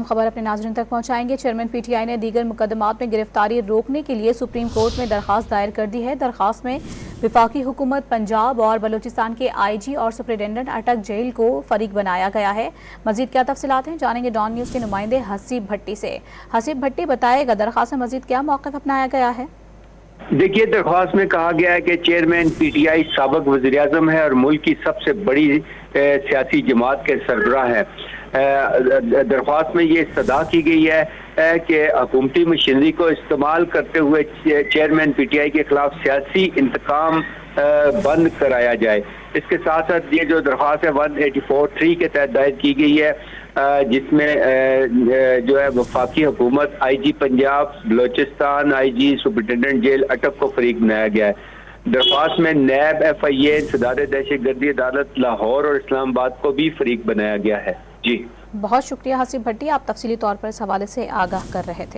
खबर अपने नाज़रीन तक पहुंचाएंगे। चेयरमैन पीटीआई ने दीगर मुकदमात में गिरफ्तारी रोकने के लिए सुप्रीम कोर्ट में दरखास्त दायर कर दी है। दरखास्त में विफाकी हुकूमत पंजाब और बलूचिस्तान के आईजी और सुपरिटेंडेंट अटक जेल को फरीक बनाया गया है। मजीद क्या तफसीलात हैं, जानेंगे डॉन न्यूज़ के नुमाइंदे हसीब भट्टी से। हसीब भट्टी, बताएगा दरखास्त में मजीद क्या मौक़िफ़ अपनाया गया है? देखिए, दरख्वास्त में कहा गया है कि चेयरमैन पीटीआई साबिक वज़ीर-ए-आज़म है और मुल्क की सबसे बड़ी सियासी जमात के सरबराह है। दरख्वास्त में ये इस्तदा की गई है कि हुकूमती मशीनरी को इस्तेमाल करते हुए चेयरमैन पीटीआई के खिलाफ सियासी इंतकाम बंद कराया जाए। इसके साथ साथ ये जो दरख्वास्त है 184(3) के तहत दायर की गई है, जिसमें जो है वफाकी हुकूमत, IG Punjab, Balochistan, IG superintendent jail Attock को फरीक बनाया गया है। दरख्वास्त में नैब FIA, सदारत दहशतगर्दी अदालत लाहौर और इस्लामाबाद को भी फरीक बनाया गया है। जी, बहुत शुक्रिया हसीब भट्टी, आप तफसीली तौर पर इस हवाले से आगाह कर रहे थे।